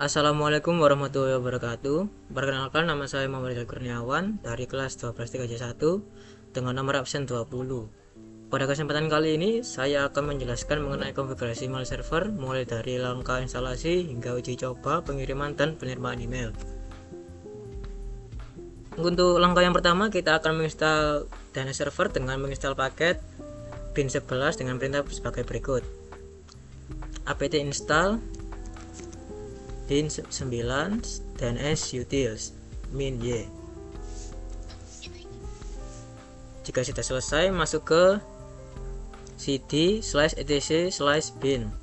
Assalamualaikum warahmatullahi wabarakatuh. Perkenalkan, nama saya Muhammad Rizal Kurniawan dari kelas 12 3C1 dengan nomor absen 20. Pada kesempatan kali ini saya akan menjelaskan mengenai konfigurasi mail server mulai dari langkah instalasi hingga uji coba, pengiriman dan penerimaan email. Untuk langkah yang pertama, kita akan menginstal DNS server dengan menginstal paket bin11 dengan perintah sebagai berikut: apt install bin9 DNS utils min y. Jika sudah selesai, masuk ke cd/etc/bin.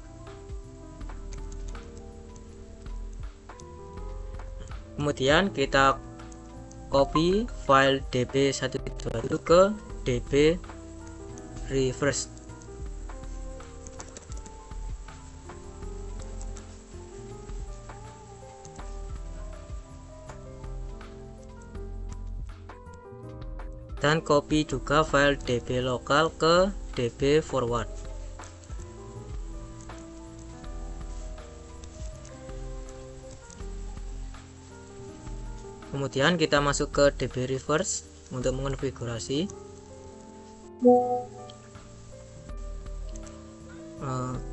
Kemudian kita copy file db1 itu ke db reverse. Dan copy juga file db lokal ke db forward. Kemudian kita masuk ke db reverse untuk mengonfigurasi.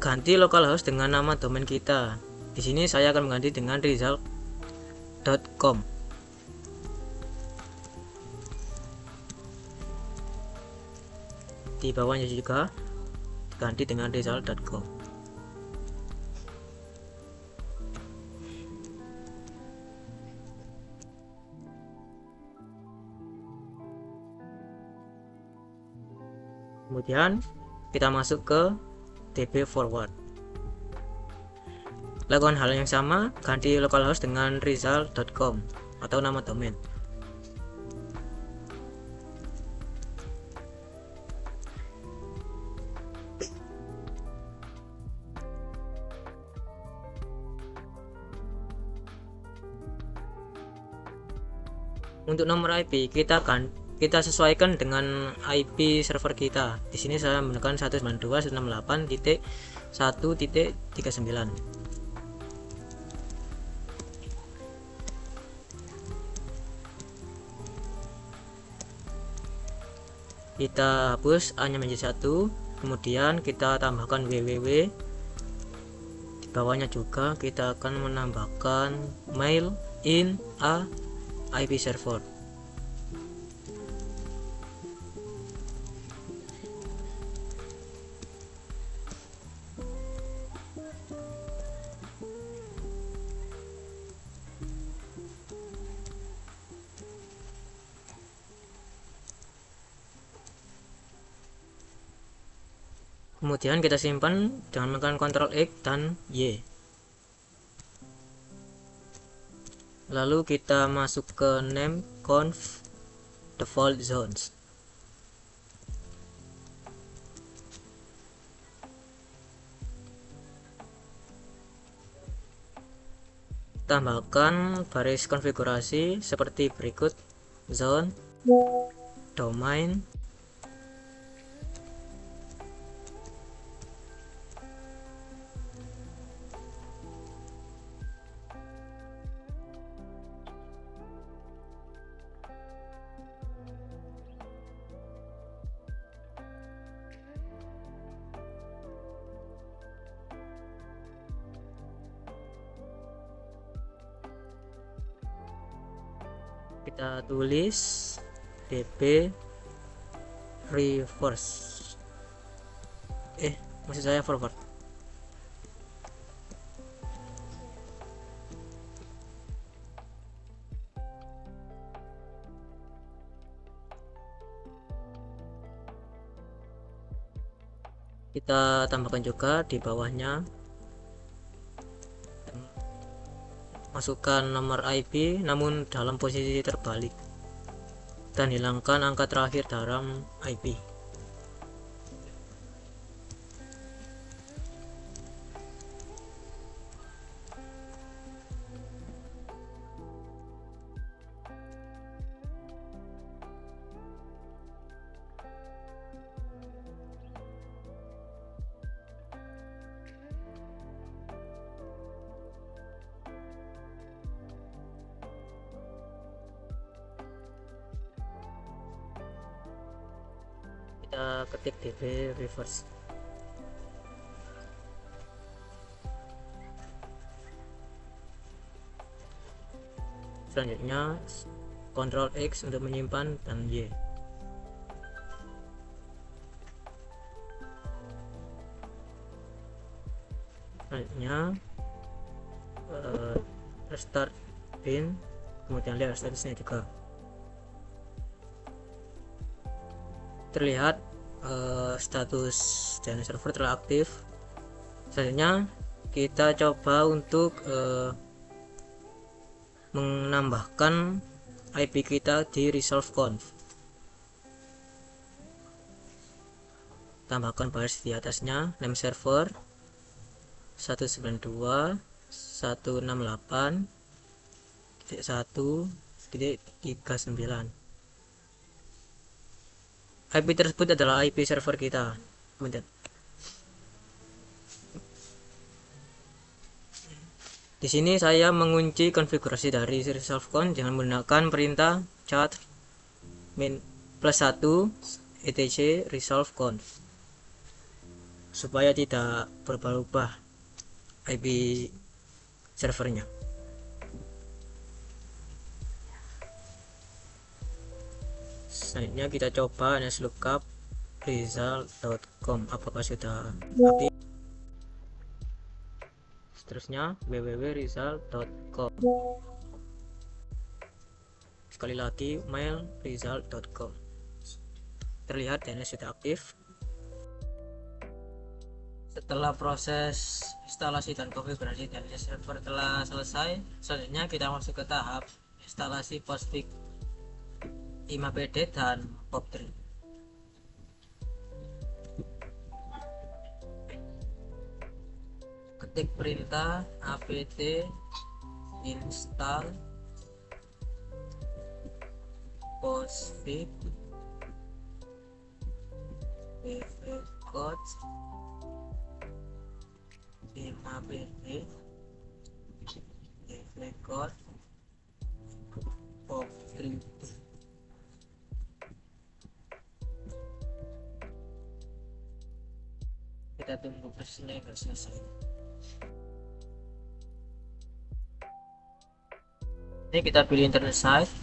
Ganti localhost dengan nama domain kita. Di sini saya akan mengganti dengan rizal.com. Di bawahnya juga ganti dengan rizal.com. Kemudian kita masuk ke db forward. Lakukan hal yang sama, ganti localhost dengan rizal.com atau nama domain. Untuk nomor IP kita sesuaikan dengan IP server kita. Di sini saya menggunakan 192.168.1.39. Kita hapus A-nya menjadi 1, kemudian kita tambahkan www. Di bawahnya juga kita akan menambahkan mail in a IP server. Kemudian kita simpan dengan menekan Ctrl X dan Y. Lalu kita masuk ke name conf default zones. Tambahkan baris konfigurasi seperti berikut: zone, domain, kita tulis db reverse, maksud saya forward. Kita tambahkan juga di bawahnya, masukkan nomor IP namun dalam posisi terbalik dan hilangkan angka terakhir dalam IP. kita ketik db reverse. Selanjutnya Ctrl X untuk menyimpan dan Y. Selanjutnya restart bin, kemudian lihat statusnya juga terlihat status DNS server telah aktif. Selanjutnya kita coba untuk menambahkan IP kita di resolve.conf. Tambahkan baris di atasnya, name server 192.168.1.39. IP tersebut adalah IP server kita. Di sini saya mengunci konfigurasi dari resolve.conf dengan menggunakan perintah cat +1 etc resolve.conf supaya tidak berubah-ubah IP servernya. Selanjutnya kita coba lookup result.com apakah sudah aktif. Seterusnya www.result.com, sekali lagi mail result.com. Terlihat DNS sudah aktif. Setelah proses instalasi dan konfigurasi DNS server telah selesai, selanjutnya kita masuk ke tahap instalasi Postfix 5PD dan POP3. Ketik perintah apt install Postfix code 5PD code POP3. Kita tunggu prosesnya hingga selesai. Ini kita pilih internet site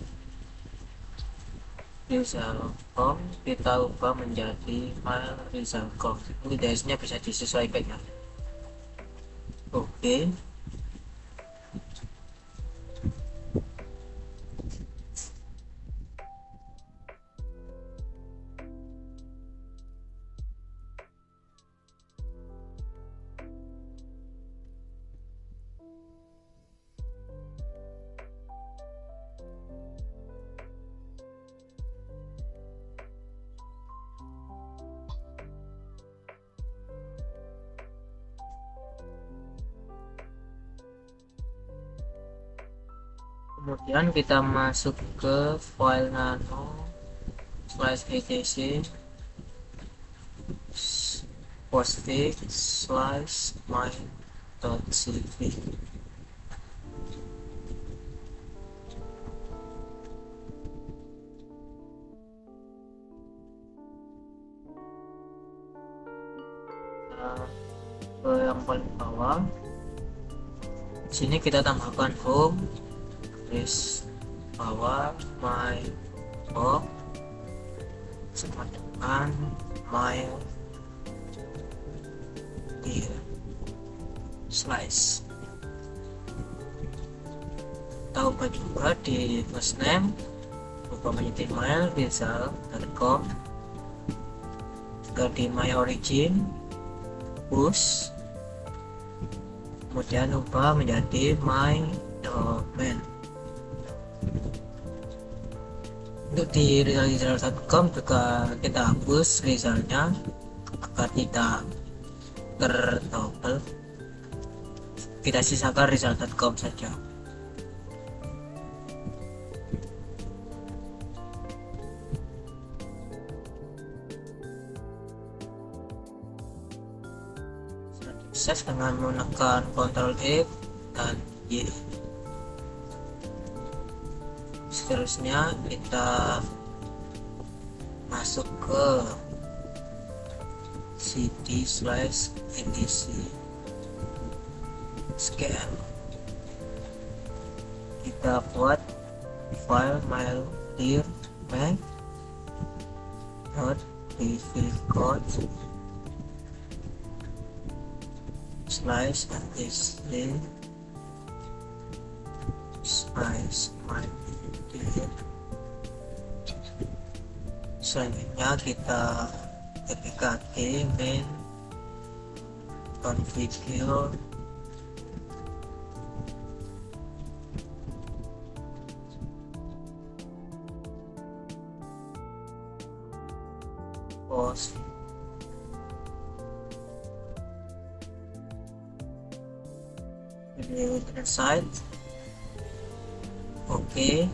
result.com, kita ubah menjadi file result.com. Ini DNS-nya bisa disesuaikan ya. Oke. Kemudian kita masuk ke file nano /etc postfix/my.cv. Ke yang paling bawah, sini kita tambahkan home bawah my home sama dengan my slice. Kita ubah juga di first name, ubah menjadi mail result.com, juga di my origin push, kemudian ubah menjadi my domain. Untuk di result.com juga kita hapus resultnya agar tidak tertopel, kita sisakan result.com saja. Sukses dengan menekan Ctrl X dan Y. Seterusnya kita masuk ke cd/etc scan. Kita buat file mail dir mac difficult /etc my dir. Selanjutnya kita ketikkan main configure post video internet site. Oke.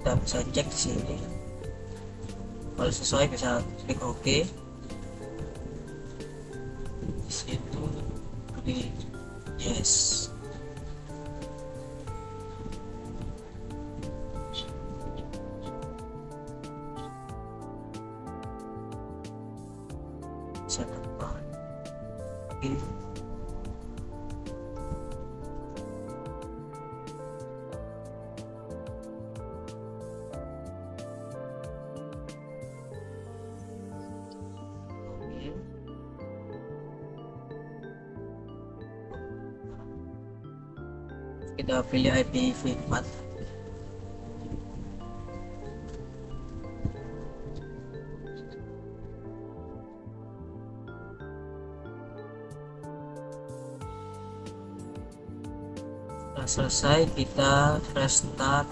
Kita bisa cek di sini. Kalau sesuai bisa klik OK. Di situ klik yes. Saya tambah. Oke. Kita pilih IPv4. Setelah selesai kita restart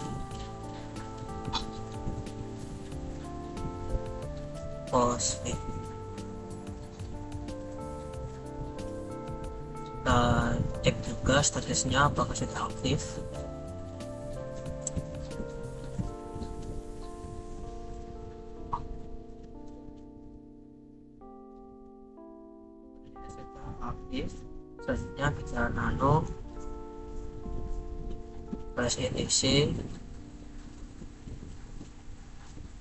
post. Kita cek juga statusnya apakah sudah aktif. Sudah aktif. Selanjutnya kita nano /etc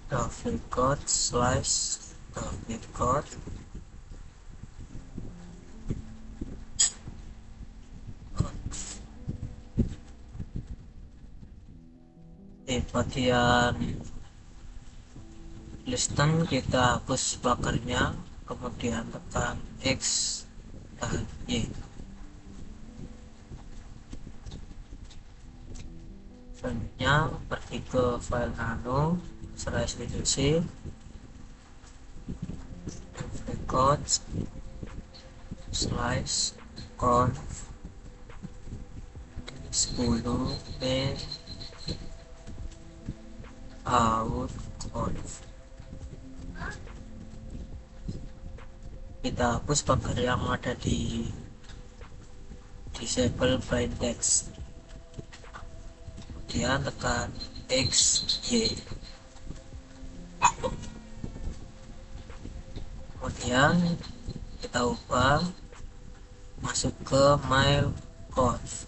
.vicode/.vicode di bagian listen kita hapus bakarnya, kemudian tekan X dan Y. Selanjutnya pergi ke file nano /etc record/conf 10 main out conf. Kita hapus pagar yang ada di disable plain text, kemudian tekan X Y. Kemudian kita ubah masuk ke mail conf.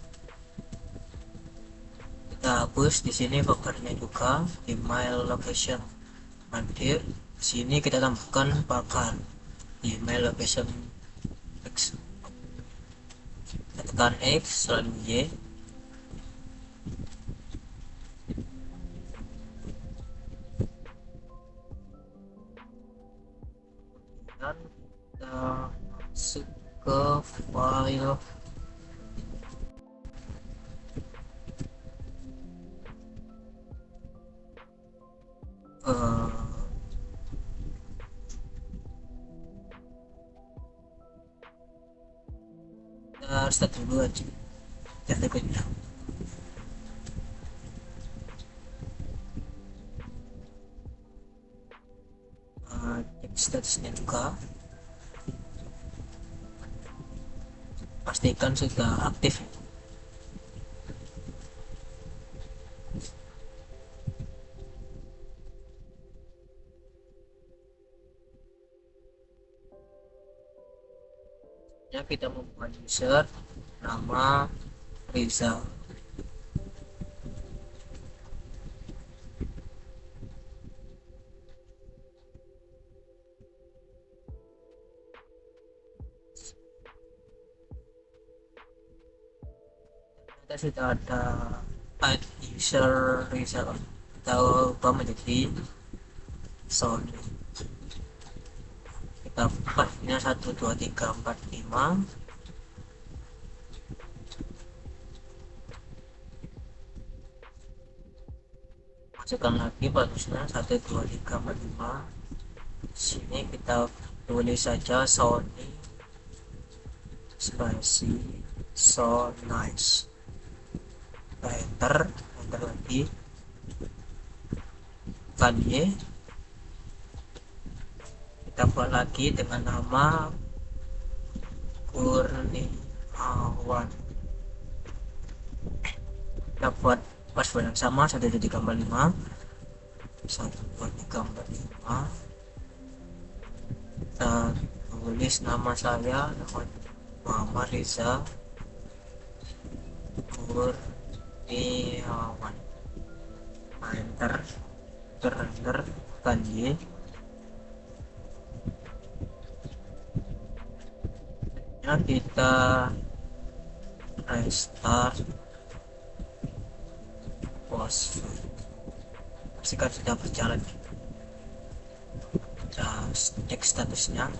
Kita hapus di sini pagarnya juga di mail location mandir. Di sini kita tambahkan pagar di mail location X. Kita tekan X lalu Y. Dan kita masuk ke file kita start dulu aja kita pindah. Cek statusnya juga, pastikan sudah aktif. Ya, kita membuat user nama Rizal. kita sudah ada add user result, kita ubah menjadi Sony. Kita partnya 1 2 3 4 5, masukkan lagi bagusnya 1 2 3 4 5. Sini kita tulis saja Sony spasi so nice. Enter lagi, kali kita buat lagi dengan nama Kurniawan. Kita buat password yang sama 1 2 3 4 5, 1 2 3 4 5. Kita tulis nama saya, Muhammad Riza Kurniawan. Enter kan Y. Ya, kita restart post, pastikan sudah berjalan. Kita cek statusnya.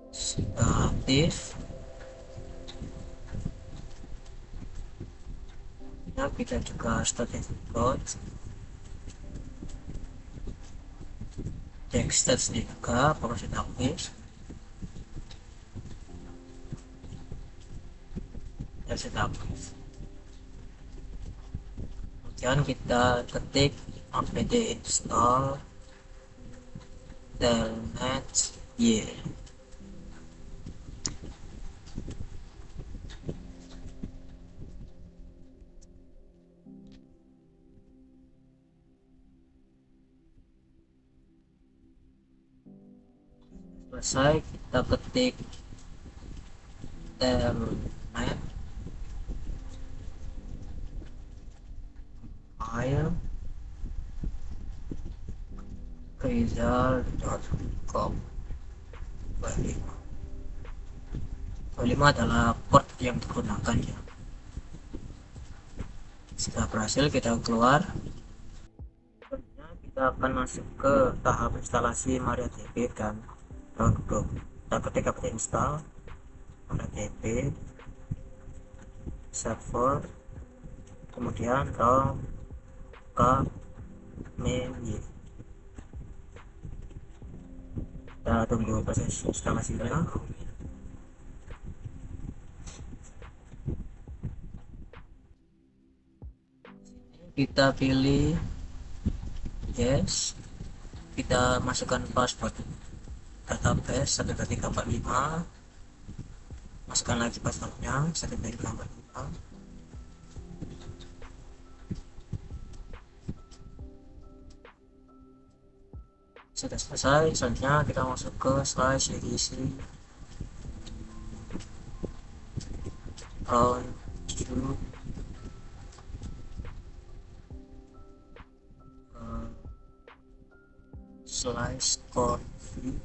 Sudah aktif. Ya, kita juga start code, cek statusnya juga apakah sudah aktif. Ya, sudah aktif. Kemudian kita ketik apt install telnet y. Selesai, kita ketik telnet file result.com. 25 adalah port yang digunakan ya. Setelah berhasil, kita keluar. Kita akan masuk ke tahap instalasi MariaDB dan Notebook. Kita ketik apt install MariaDB server, kemudian rom ke menu. Kita tunggu proses instalasinya. Kita pilih yes, kita masukkan password database 1 2 3 4 5, masukkan lagi passwordnya 1 2 3 4 5. Sudah selesai. Selanjutnya kita masuk ke slide edisi round 2, slice config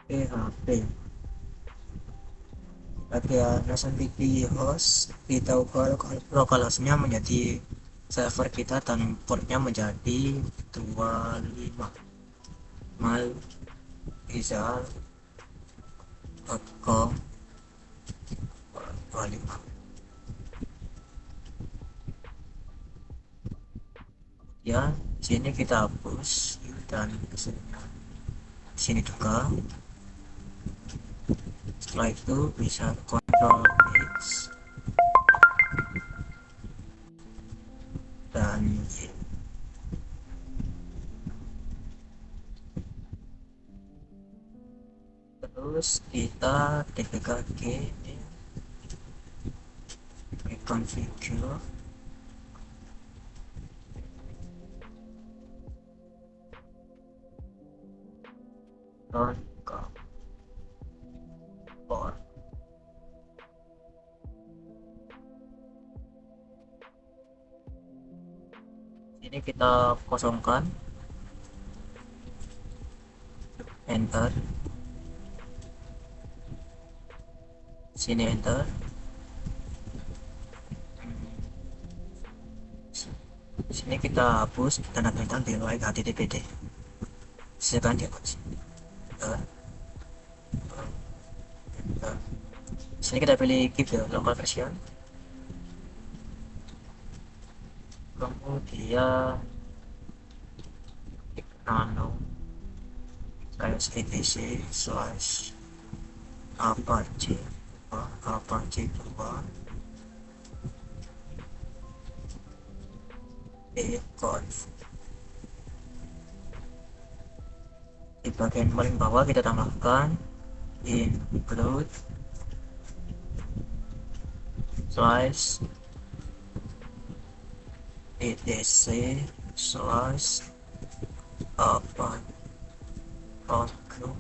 PHP. Bagian SMTP host, kita ubah localhost-nya menjadi server kita dan portnya menjadi 25 malizal.com 25. Ya, sini kita hapus dan sini juga. Setelah itu bisa Ctrl X dan Y. Terus kita dpkg configure run port. Ini kita kosongkan, enter, sini enter, sini kita hapus tanda bintang di luar HTTPD, silakan dihapus. Sini kita pilih keep the local version, kemudian nano kayak etc slash apache 2 conf. Di bagian paling bawah kita tambahkan include slash etc slash apa outlook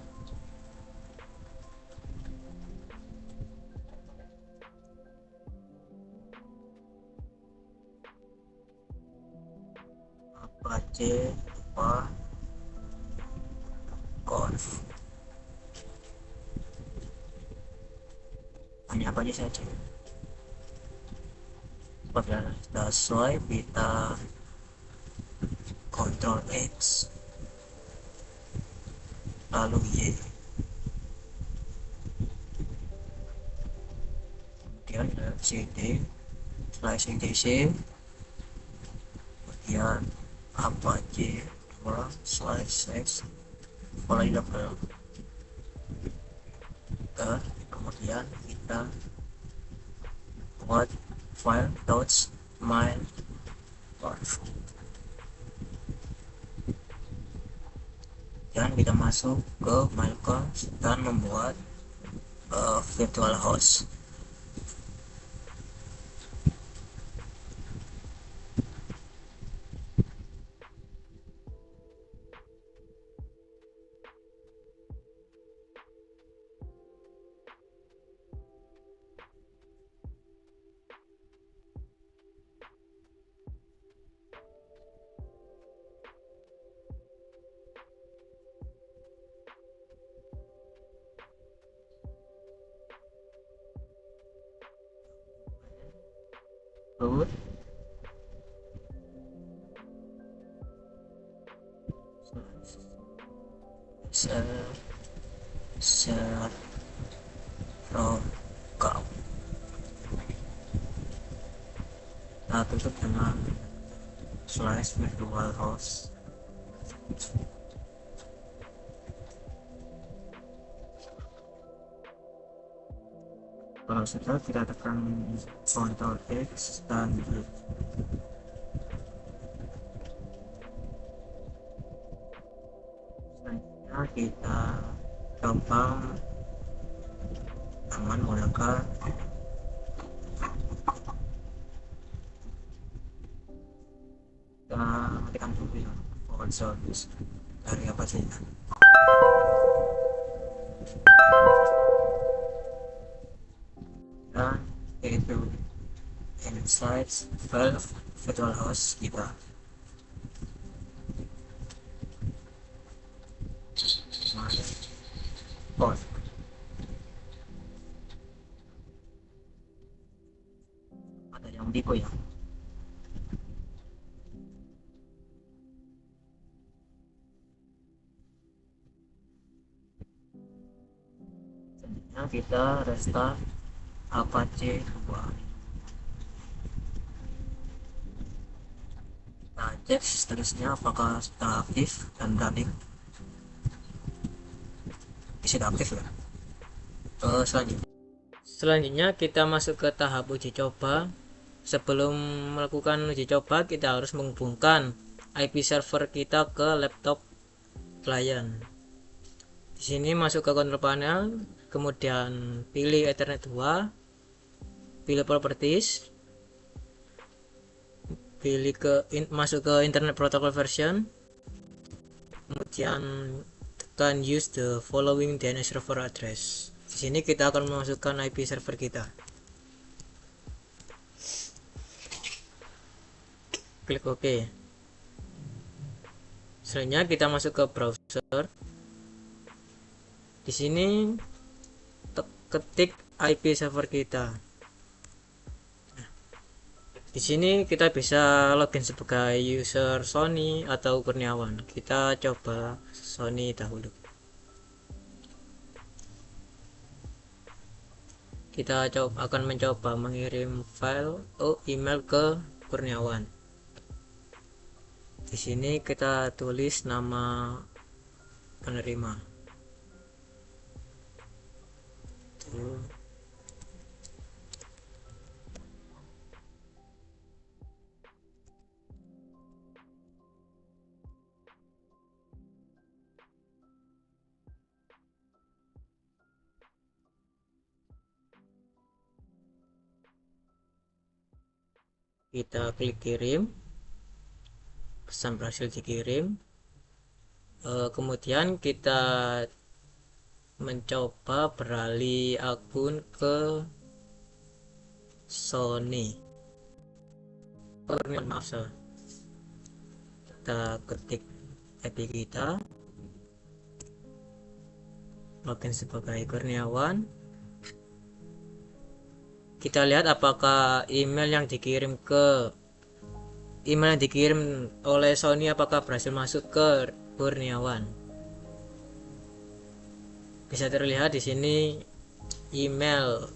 apache 2 conf. Hanya apa aja saja. Apabila sudah sesuai, kita Ctrl X lalu Y, kemudian CD slash etc, kemudian apache 2 slash x mulai double, kemudian kita buat file .my.conf dan kita masuk ke MyConf dan membuat virtual host. Root set from count. Nah, tutup dengan slash virtual host. Kalau sudah, kita tekan Ctrl X dan selanjutnya kita gampang aman menggunakan ketik dulu ya forward service dari apa saja. Dan itu inside file virtual host kita. Ada yang tipe ya. Selanjutnya kita restart Apache 2. Kita cek statusnya apakah sudah aktif dan running. Sudah aktif ya. Selanjutnya kita masuk ke tahap uji coba. Sebelum melakukan uji coba, kita harus menghubungkan IP server kita ke laptop klien. Di sini masuk ke control panel, kemudian pilih Ethernet 2, pilih properties, pilih masuk ke internet protocol version, kemudian tekan use the following DNS server address. Di sini kita akan memasukkan IP server kita. Klik OK. Selanjutnya kita masuk ke browser. Di sini ketik IP server kita. Di sini kita bisa login sebagai user Sony atau Kurniawan. Kita coba Sony dahulu. Kita akan mencoba mengirim file email ke Kurniawan. Di sini kita tulis nama penerima. Kita klik kirim, pesan berhasil dikirim. Kemudian kita mencoba beralih akun ke Sony. Maaf, kita ketik IP kita, login sebagai Kurniawan. Kita lihat apakah email yang dikirim oleh Sony apakah berhasil masuk ke Kurniawan. Bisa terlihat di sini email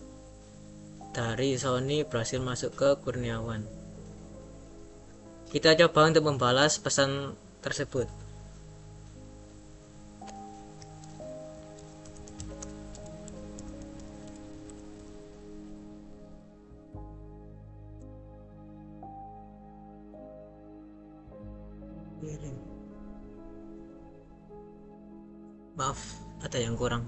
dari Sony berhasil masuk ke Kurniawan. Kita coba untuk membalas pesan tersebut. Maaf, ada yang kurang.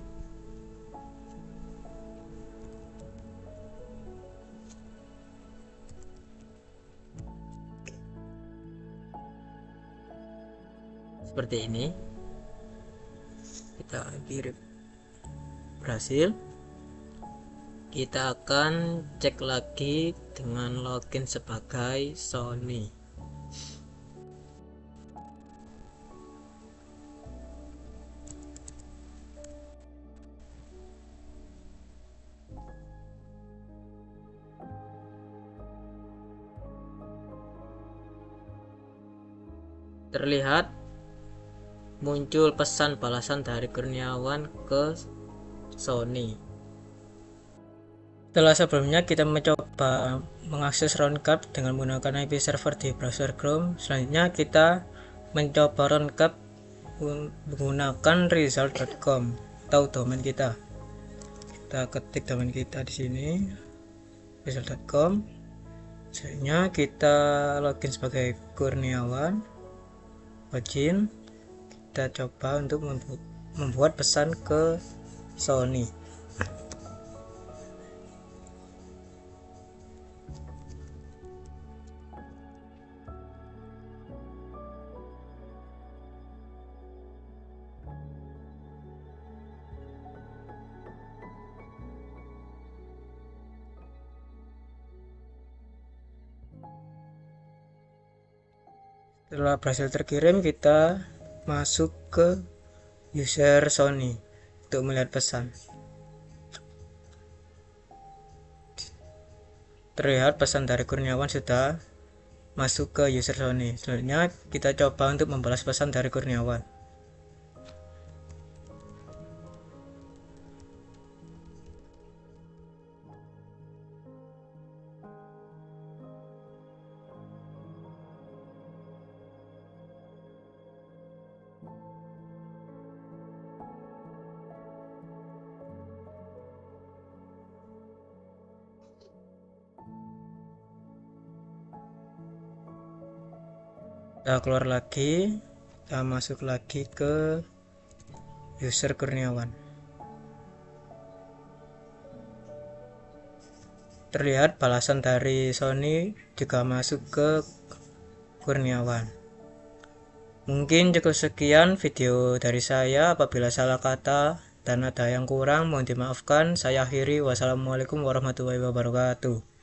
Seperti ini. Kita kirim berhasil. Kita akan cek lagi dengan login sebagai Sony. Terlihat muncul pesan balasan dari Kurniawan ke Sony. Setelah sebelumnya kita mencoba mengakses Roundcap dengan menggunakan IP server di browser Chrome, selanjutnya kita mencoba Roundcap menggunakan result.com atau domain kita. Kita ketik domain kita di sini, result.com. Selanjutnya kita login sebagai Kurniawan. Login. Kita coba untuk membuat pesan ke Sony. Setelah berhasil terkirim, kita masuk ke user Sony untuk melihat pesan. Terlihat pesan dari Kurniawan sudah masuk ke user Sony. Selanjutnya kita coba untuk membalas pesan dari Kurniawan. Kita keluar lagi, kita masuk lagi ke user Kurniawan. Terlihat balasan dari Sony juga masuk ke Kurniawan. Mungkin cukup sekian video dari saya. Apabila salah kata dan ada yang kurang mohon dimaafkan. Saya akhiri. Wassalamualaikum warahmatullahi wabarakatuh.